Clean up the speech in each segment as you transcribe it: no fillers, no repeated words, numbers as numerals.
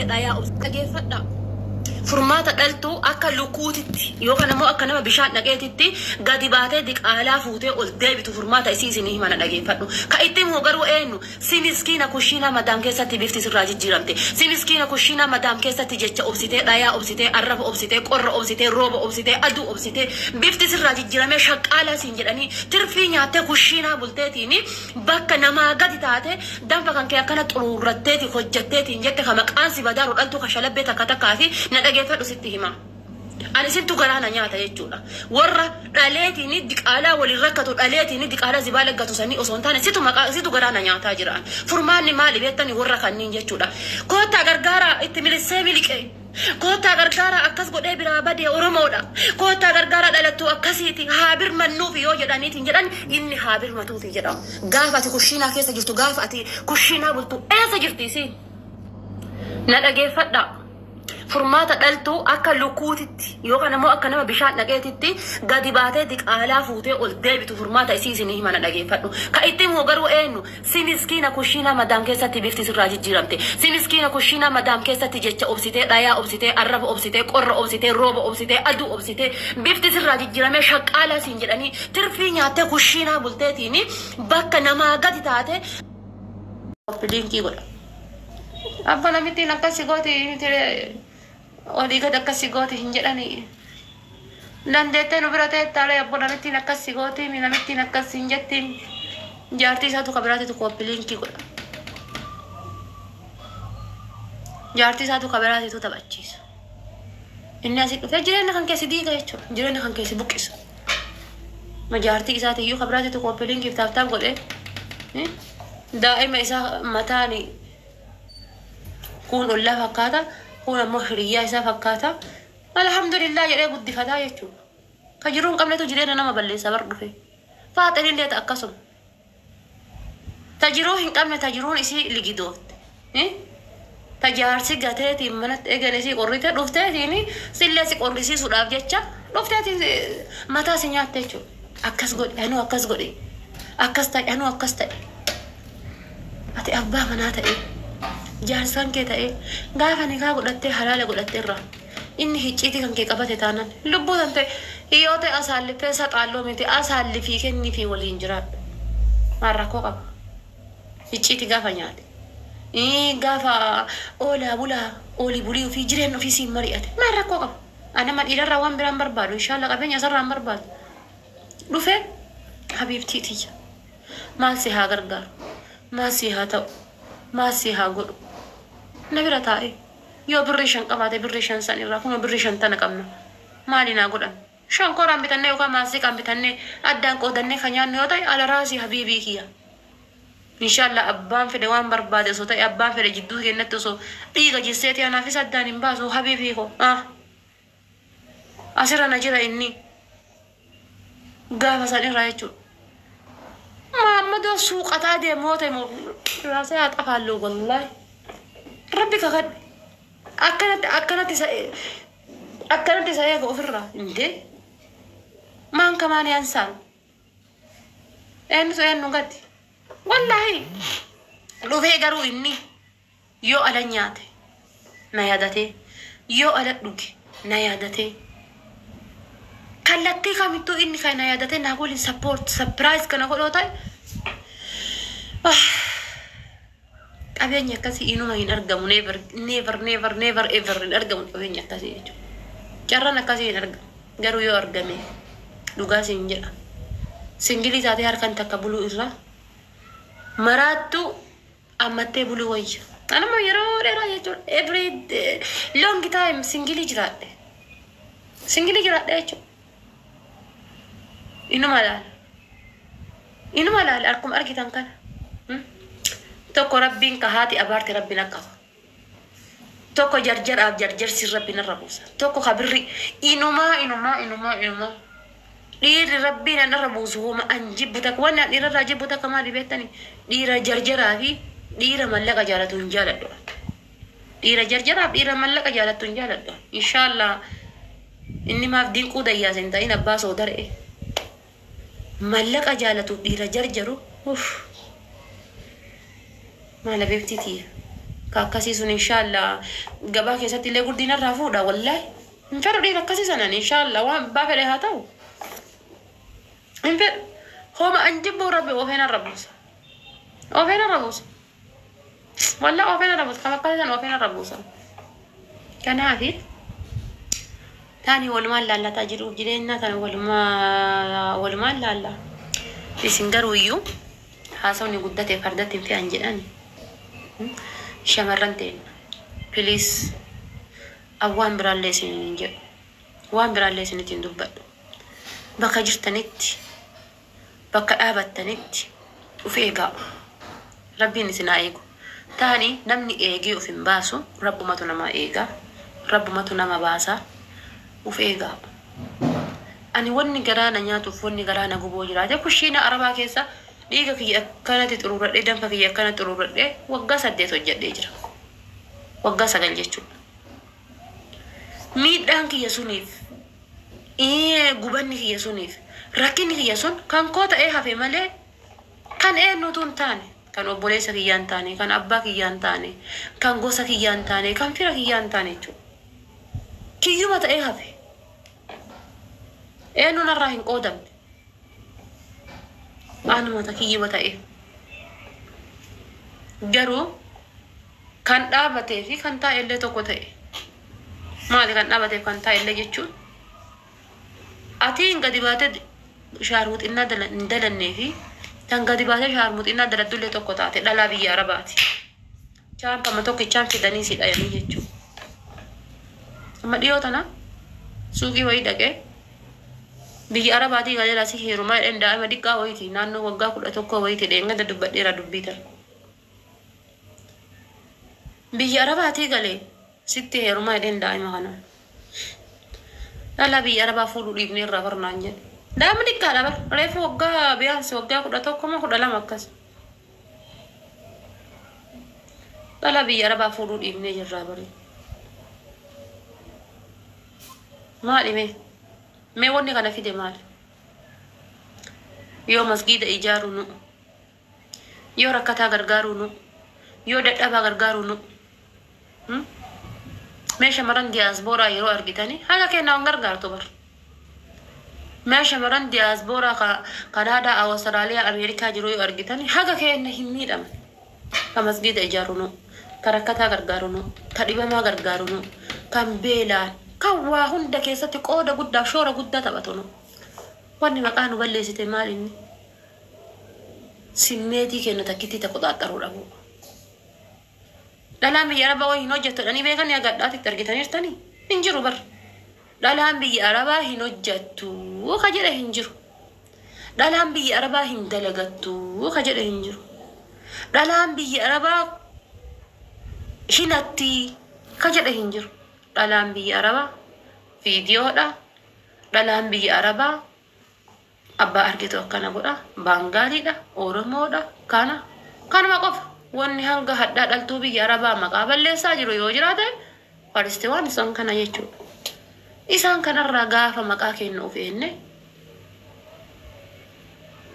دايا أبصي فدا فرمات دلتو أكل لكوتتي يوكنا مو أكنا بشان نجيتتي قادي باتي ديك آلاف وتي والدبي فرمات إسيسني ما نجي فدو كايتم هو قرو إنه سينسكينا كوشينا مدام كيسة تبيفتي سراج جيرامتي سينسكينا كوشينا مدام كيسة تجتش أبصيتي دايا أبصيتي عرب أبصيتي قر أبصيتي روب أبصيتي أدو أبصيتي بيفتي سراج جيرامي شق على سنجراني ترفي نياتي كوشينا بولتيني بك نما قادي تاتي دم فكان كي كانت رتتي خجتتي نجت خمك أنسي بدارو أنتو خشلب بيتك كتكاتي ندقي فدو ستهما أنا سنتو قرانا نياتا يجولا ورا راليتي ندك على وللركض راليتي ندك على زبالة قطوسني أصونتاني سنتو قرانا نياتا جران فرماني مالي بيتاني ورا خنين يجولا كوتا غرغارا اتميل السيميلك كوتا غرغارا أكاس قد إبرا بدي أورمودا كوتا غرغارا دلتو أكاسيتي هابر منو في يوجد أنيتي جران إني هابر ماتوتي جران غافتي كوشينا كيسا جرتو غافتي كوشينا بلتو إيسا جرتيسي ندقي فدا فرمات دلتو أكل لكوتتي يوكنا مو أكنا بشان نجيتتي قادي باتي ديك آلاف وتي والدبي فرمات إسيسني ما نجي فدو كايتم هو قرو إنه سينسكينا كوشينا مدام كيسة تبيفتي سراج جيرامتي سينسكينا كوشينا مدام كيسة تجتش أبصيتي دايا أبصيتي عرب أبصيتي قر أبصيتي روب أبصيتي أدو أبصيتي بيفتي سراج جيرامي شق على سنجراني ترفي نياتي كوشينا بولتيني بك نما قادي تاتي بلينكي قولا أبا نمتي نكاسي قوتي ودي قد أكسيقوتي هنجراني لنديتين وبراتي تالي أبو نمتي نكسيقوتي من نمتي نكسينجتي جارتي ساتو كبراتي تقوبلين كي قولا جارتي ساتو كبراتي تتبعجيس الناس يقول جرينا كان كيسي ديقا يتشو جرينا كان كيسي بوكيس ما جارتي ساتي يو كبراتي تقوبلين كي بتافتاب قول دائما إسا متاني كون الله فكاتا كون محرية إسا فكاتا الحمد لله يرى بدي فدا يجو كجرون قبل تجرينا نما بلسا برضو في فاتن اللي يتأكسم تجروهن قبل تجرون إسي لجدوت تجارسي قاتلتي منت إجلسي قريتة رفتاتيني سلسي قريسي سوداب جتشا رفتاتي متى سنيات تجو أكس قد أنو أكس قدي أكس تاج أنو أكس تاج أتي أبا مناتا جارسان كده غافني كا قدتي حلال قدتي را إني هيجيتي كان كي قبته تانن لبو تنت يوتي أسال فيسا قالو ميتي أسال في كني في ولينجرات مركو قب هيجيتي غافا نياتي غافا أولا بولا أولي بولي وفي جرين وفي سين مريئتي مركو قب أنا ما إلى روان برام بربادو إن شاء الله قبين يسر رام برباد لوفي حبيبتي تيجي ما سيها غرغر ما سيها تو ما سيها قلو نبرة تائي يو بريشان قبادة بريشان ساني راكونا بريشان تنقمنا مالينا قلن شان قرام بتنّي وكا ماسي كام بتنّي أدان قودنّي خنيان نيوتاي على راسي حبيبي كيا إن شاء الله أبان في دوام بربادة صوتاي أبان في جدو كنت سو ديغا جسيتي أنا في سدان باسو حبيبي كو أسرع نجرا إني غافا ساني رايتو محمد سوق أتادي موتي راسي أتقفالو والله ربي كغد أكنت سايق أفرّا إنتي مان كمان ينسان إنسو ينقدي والله لو في قرو إني يو على نياتي نيادتي يو على دوكي نيادتي كالتي كامتو إني كاي نيادتي نقول سبورت سبرايز كنا قولوتاي أبين يكاسي إنو ما ينرجم never ever ينرجم أبين يكاسي يجو جرّنا كاسي ينرجم جرّو يرجمه لغاسي ينجرا سنجلي تاتي هركان تكبلو إرّا مراتو أمتى بلو ويجا أنا ما يرى يجو every long time سنجلي جرات يجو إنو مالال أركم أركي تانكال توكو ربين كهاتي أبارتي ربنا كفا توكو جرجر أب جرجر سر ربنا ربوسا توكو خبري إنما دير ربنا نربوس هو ما أنجب بتك وانا دير راجب بتك ما ربيتني دير جرجر أبي دير ملك جالة تنجالة دير جرجر أب دير ملك جالة تنجالة إن شاء الله إني ما في دين كودا يا زين أباس ودر ملك جالة دير جرجرو ما لبيبتي تيه كاكاسيسون إن شاء الله قباك يساتي اللي قردين الرافودة والله انفرد لي كاكاسيسون إن شاء الله وان بافل هاتو انفرد هو ما أنجبه ربي وفين الربوس وفين الربوس والله وفين الربوس كما قالت وفين الربوس كان هذه ثاني والمال لا تجروا جلينا ثاني والمال لا بسنجروا يو حاسوني قدتي فردتي في أنجلاني شمرنتين بليس أوان براليسين نجي وان براليسين تندوبات بقى جرتنت بقى آبتنت وفي إيقاء ربي نسينا إيقو تاني نمني إيقي وفي مباسو رب ما تنما إيقا رب ما تنما باسا وفي إيقاء أني وني قرانا نياتو فوني قرانا قبو جراجة كشينا أربا كيسا ديغا كي أكانت ترورت دي دنفا كي أكانت ترورت دي وقا سديتو جد دي جرا وقا سقل جيشو ميد دانكي يسونيف قباني كي يسونيف ركيني كي يسون كان كوتا هفي مالي كان نوتون تاني كان أبوليسا كي يانتاني كان أبا كي يانتاني كان غوسا كي يانتاني كان فيرا كي يانتاني جو كي يومتا هفي نونا راهن قودم أنا ما تكيي وتأيه جرو كان دابته في كان تا إلا تقطعه ما لي كان دابته كان تا إلا جتشون أتين قديبات شارموت إننا دلني في كان قديبات شارموت إننا دلدل تقطعه لا بيا رباتي كان كم توكي كان في دني سيد أيامي جتشون أما ديوتنا سوقي ويدك بيجي أربعتي قال لها سيهرو ما إن دائما ديكا ويتي نانو وقا كل أتوقع ويتي دينغ دبّت ديرا دبّيتر بيجي أربعتي قال ستة هيرو ما إن دائما خنا لا بيجي أربعة فولو ليبني الرابر نانجل دائما ديكا رابر ريف وقا بيانس وقا كل أتوقع ما كل لا مكاس لا بيجي أربعة فولو ليبني الرابر ما لي ما وني كان في دمار يوم مسجد إيجارونو يو ركعتا غرغارونو يو دتابا غرغارونو ماشي مران دياسبورا يرو أرجتاني هذا كنا غرغار تبر ماشي مران دياسبورا كندا أو أستراليا أمريكا جرو أرجتاني هذا كنا هميد أم كمسجد إيجارونو كركعتا غرغارونو كديبا ما غرغارونو كمبيلا كوا هندا كيساتي قودا قدا شورا قدا تباتونو واني مقانو بلي سيتي ماليني سميتي كينو تكيتي تقضاطرو لابو لالام بي أربا وهي نوجتو لاني بيغاني أقداتي ترغيتاني ارتاني هنجرو بر لالام بي أربا هي نوجتو وخجر هنجرو لالام بي أربا هندلغتو وخجر هنجرو لالام بي أربا هناتي خجر هنجرو dalam biyya araba video da dalam biyya araba abba argito akkana godha bangaali da oromo da kana makof wonni hanga hadda daltu biyya araba maqaballeessa jiru yoo jiraate faristeewwan isan kana jechuudha isan kanarraa gaafa maqaa kennu ofeenne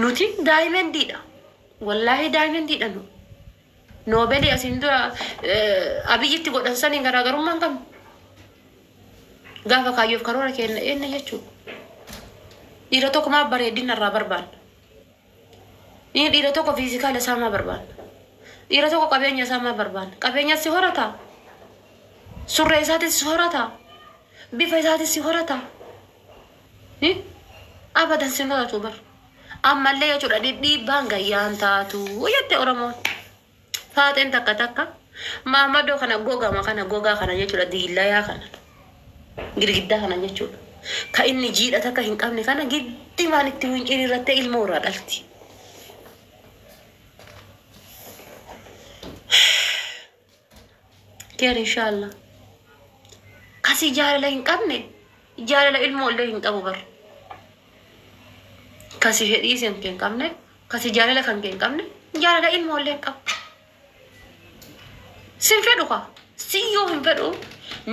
nuti diamondidha wallahi diamondidha nobeli asin dura abiyyitti godhan saniin garaagarummaan qabnu gaafa kaayyoof karoora kenna enne jechuudha dhiira tokko maa bareedina irraa barbaanna inni dhiira tokko fiizikaala isaa maa barbaanna dhiira tokko qabeenya isaa maa barbaanna qabeenya si horata surree isaatis si horata bifa isaatis si horata abadan si horatu bar ammallee jechuudha dhiibbaan gayyaan taatu jette oromoon faaxeen takka maamadoo kana gogaa kana jechuudha diillayaa kana girgiddaa kana jechuudha ka inni jiidha takka hin qabne kana giddi maan itti wincin irratti ilmoo irraa dhalti keer inshallah kasi jaalala hin qabne jaalala ilmoo illee hin qabu bar kasi fedhii isin hin qabne kasi jaalala kan hin qabne jaalala ilmoo illee hin qabu sin fedhu ka siyyoo hin fedhu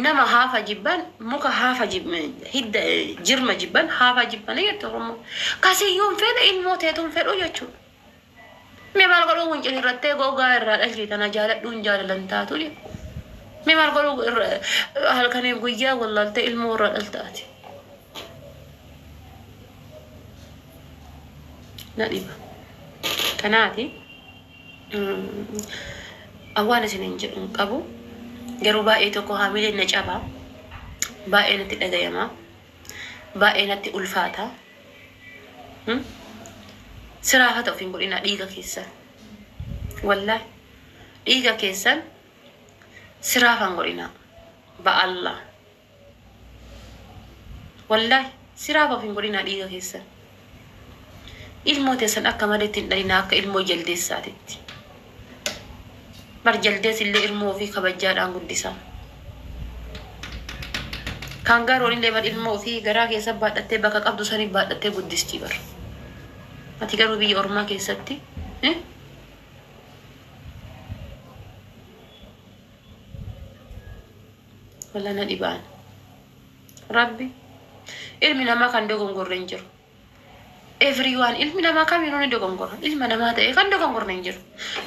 nama hafa jibban muka hafa jibban hidda jirma jibban hafa jibban yetoromo kasi yom feda ilmo tetum fedo jechu مي مال قالوا ونجي رتة جو غير رأي أنا جالت دون جال لنتاتو لي مي مال قالوا هل كان يقول يا والله تي المورة التاتي ناديبا كناتي أوانا سننجر قبو جروبا إيتوكو هاميل النجابا باينة الأديما باينة الألفاتا صراحة توفين قولنا ديغا كيسان والله ديغا كيسان صراحة قولنا با الله والله صراحة توفين قولنا ديغا كيسان ilmoo teessan akka maleetti hin dhalina akka ilmoo jaldeessaatitti bar jaldees illee ilmoo fi kabajjaadhaan guddisaa kan garoon illee bar ilmoo fi garaa keessa baadhattee bakka qabdu sanii baadhattee guddistii bar ati garuu biyya ormaa keessatti walla na dhibaan rabbi ilmi namaa kan dogongorre hin jiru everyone ilmi nama kam yinoni dogongora ilma nama ta'e kan dogongora hin jiru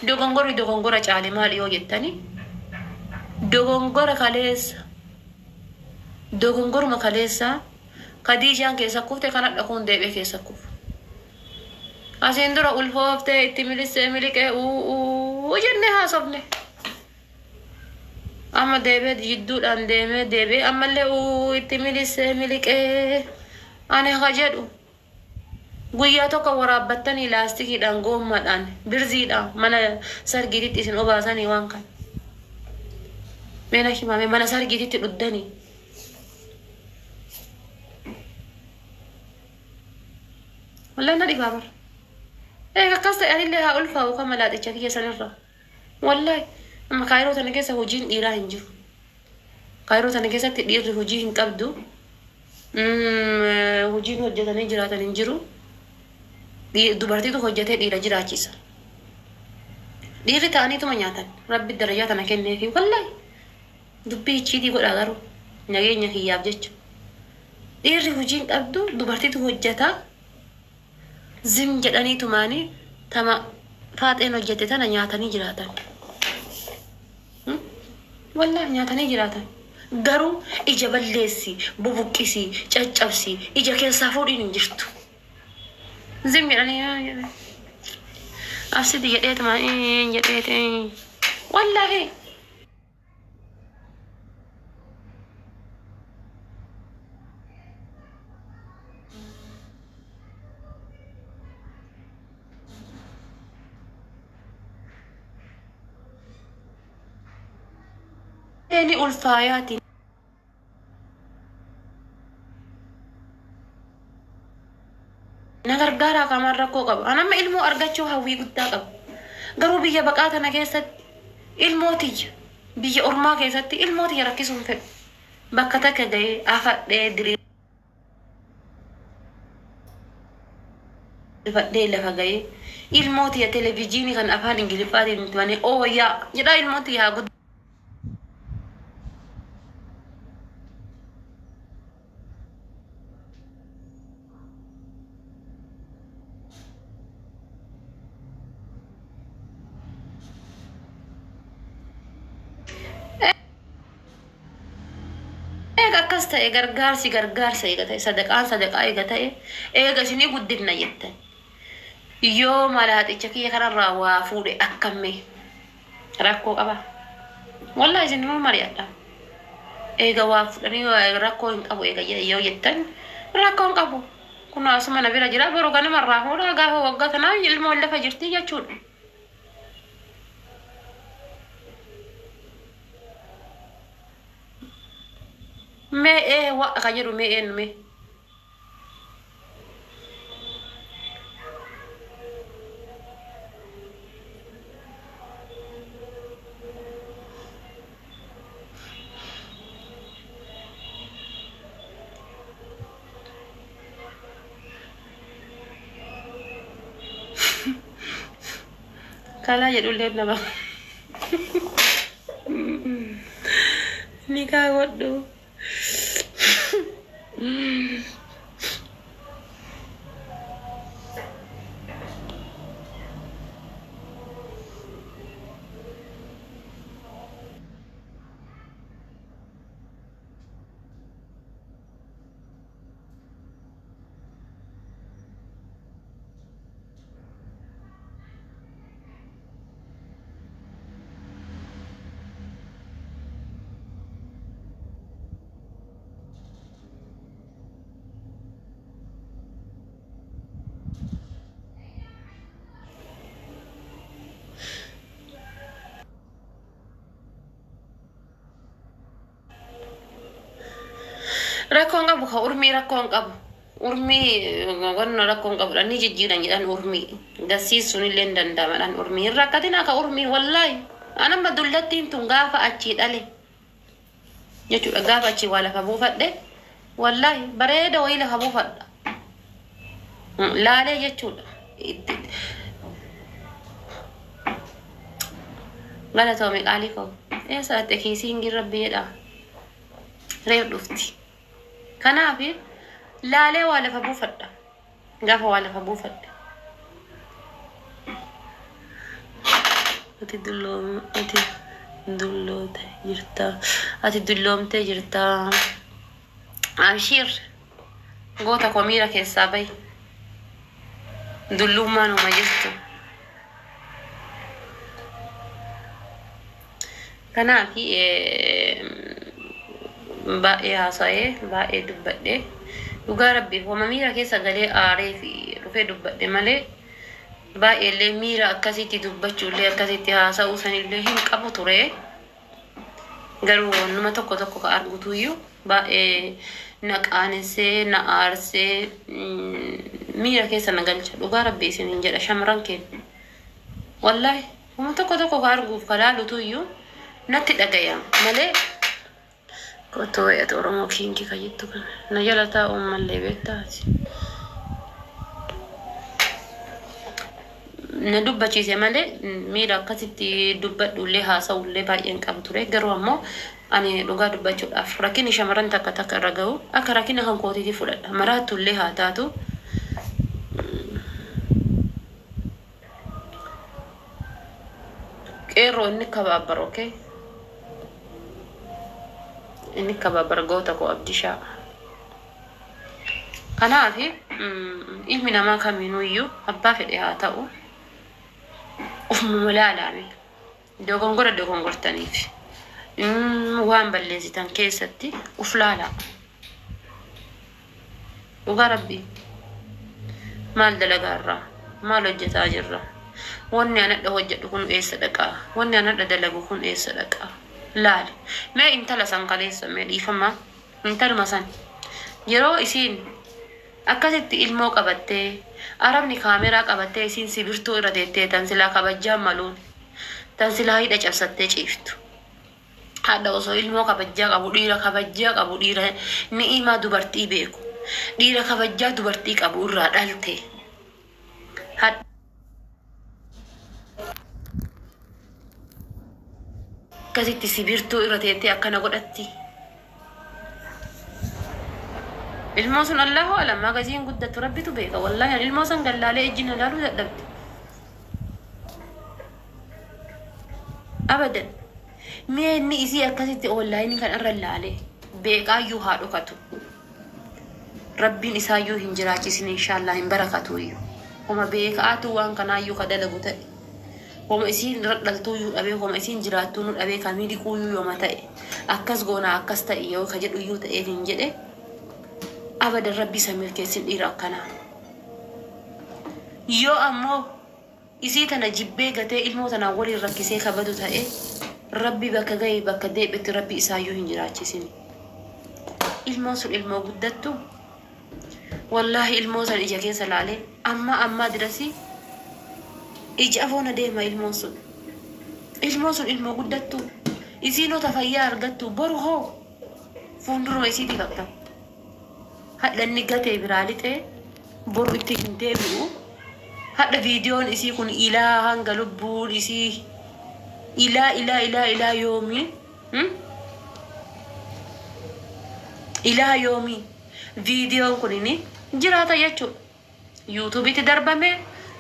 dogongora caale maal yoo jettani dogongora kaleessa dogongoruma kaleessa Khadijaan keessa kufte kana dhaquun deebi'ee keessa kufu asiin dura ulfooftee itti miliqee jennee haasofne amma deebi'ee jidduudhaan deemee ammallee itti miliqee ani haa jedhu guyyaa tokko waraabbattanii laastikiidhaan goommadhaan birziidhaan mana sargiititti isin obaasanii waan kan meena himame mana sargiititti dhuddanii wallaan na dhibaa bara akkas ta'e anillee haa ulfaa'u kan malaaxicha kiyya sanirra wallahi amma kaayiroo tana keessa hojiin dhiiraa hin jiru kaayiroo tana keessatti dhiirri hojii hin qabdu hojiin hojjetanii jiraatan hin jiru dubartiitu hojjetee dhiira jiraachisa dhiirri ta'aniituma nyaatan rabbi darajaa tana kenneefi wallahi dubbii ichiitii godha garuu nageenya kiyyaaf jecha dhiirri hojiin qabdu dubartiitu hojjeta zim jedhaniitumaanii tama faaxeen hojjete tana nyaatanii jiraatan wallahi nyaatanii jiraatan garuu ija balleessi bubuqqisi caccabsi ija keessaa fuudhiin hin jirtu زم يعني أسيدي جديت ما جديت والله يعني ألفاياتي nagargaara kamar rakkoo qaba anama ilmoo argachuu hawwii guddaa qaba garuu biyya baqaa tana keessatti ilmootii biyya ormaa keessatti ilmootii rakkisuun fedhu bakka takka ga'ee afadhee diriirfadhee lafa ga'ee ilmootii televiziyoonii kan afaan ingiliffaatiin nuti manee ooyyaa jedhaa ilmootii haa guddaa akkas ta'e gargaarsi eega ta'e sadaqaa eega ta'e eega isinii guddifna jettan yoo malaaxicha kiyya kanarraa waa fuudhe akkammee rakkoo qaba wallahi isin nama mari'adha eega waa fuudhanii rakkoo hin qabu eega yoo jettan rakkoo hin qabu kun asuma na bira jira boroo ganamarraa fuudha gaafa waggaa tanaa ilmoon lafa jirti jechuudha me wa kajiru me en me kala jedhu illee nama ni kaa godhu rakkoon qabu ka urmii rakkoon qabu urmii wanna rakkoon qabu dhanni jijjiiran jedhan urmii gasiisuun illee danda'amadhaan urmii rakkatina ka urmii wallaahi anamma dullattiin tun gaafa achii dhale jechuudha gaafa achii waa lafa buufadhe wallaahi bareeda wayii lafa buufadha laalee jechuudha galatoomi qaalii koo eessaatti kiisiin girrabbiidha reef dhufti kanaaf laalee waa lafa buufadha gaafa waa lafa buufadhe ati dulloomte jirta Abshir goota koo miira keessaa bahi dullummaan uma jirtu kanaaf baay'ee haasa'ee baay'ee dubbadhe dhugaa rabbiif wama miira keessa galee aaree fi dhufee dubbadhe malee baay'eellee miira akkasitti dubbachuullee akkasitti haasa'uu sanillee hin qabu ture garuu wannuma tokko tokko ka argutuyyuu baay'ee na qaanesee na aarsee miira keessa na galcha dhugaa rabbii isiniin jedha shamarran keenya wallaahi wama tokko tokko ka arguuf ka laalutuyyuu natti dhagayama malee kotoo wayi'atu Oromoo kiinki ka jettu kana na jala taa'uun mallee beektaati na dubbachiise malee miira akkasitti dubbadhullee haasa'ullee baay'een qabu ture garuu ammoo ani dhugaa dubbachuudhaaf rakkinni shamarran takka takka irra ga'u akka rakkina kan kootiitti fudhadha maraatullee haa taatu qeerroo inni kababbar okay inni kababbar goota koo abdishaa kanaaf ilmi namaa kamiinuyyuu abbaa fedhe haa ta'u ufuma laalaame dogongortaniif waan balleessitan keessatti uf laalaa dhugaa rabbii maal dalagaarraa maal hojjetaa jirra wanni anadha hojjedhu kun eessa dhaqaa wanni anadha dalagu kun eessa dhaqaa laale mee intala san kaleessa mee dhiifama intaluma san yeroo isiin akkasitti ilmoo qabattee arabni kaameraa qabattee isiin sibirtuu irra teettee tan silaa kabajjaa maluun tan silaa hidha cabsattee ciiftu hadda osoo ilmoo kabajjaa qabu dhiira ni'imaa dubartii beeku dhiira kabajjaa dubartii qabu irraa dhalte akkasitti sibirtuu irra teettee akkana godhatti ilmoo sun Allahu alam magaziin guddatu rabbitu beeka wallahi ilmoo san gallaalee ejjina laaluu dadhabde abadan mee inni isii akkasitti online kan irra laalee beekaayyuu haa dhokatu rabbiin isaayyuu hin jiraachisin inshallah hin barakatuyyuu homa beekaatu waan kanaayyuu ka dalagu ta'e homa isiin radhaltuyyuu dhabee homa isiin jiraattuu nu dhabee kamii dhiquuyyuu yooma ta'e akkas goona akkas ta'e yoo ka jedhuyyuu ta'ee hin jedhe abadan rabbi samir keessin dhiira akkana yoo ammoo isii tana jibbee gatee ilmoo tana waliin rakkisee kabadu ta'e rabbi bakka ga'ee bakka deebitti rabbi isaayyuu hin jiraachisin ilmoo sun ilmoo guddattu wallahi ilmoo san ija keessa laalee amma dirasi ija afoona deema ilmoo sun ilmoo guddattu isiinota fayyaa argattu boru hoo fuulduruma isiitii qabta hadda inni gatee biraa lixee boru itti hin deebi'u hadda viidiyoon isii kun ilaa hanga lubbuun isii ilaa yoomii ilaa yoomii viidiyoon kun inni jiraata jechuudha yuutuubitti darbame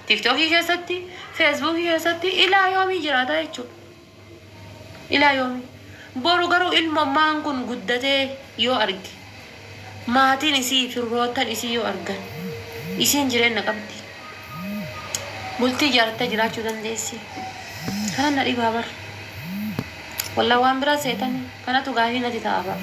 tiktokii keessatti feesbuukii keessatti ilaa yoomii jiraata jechuudha ilaa yoomii boru garuu ilmommaan kun guddatee yoo arge maatiin isii firrootan isii yoo argan isiin jireenya qabdi bultii jaartee jiraachuu dandeessi kana dhibaa bar wallah waan biraa seetan kanatu gaafii nati ta'a bar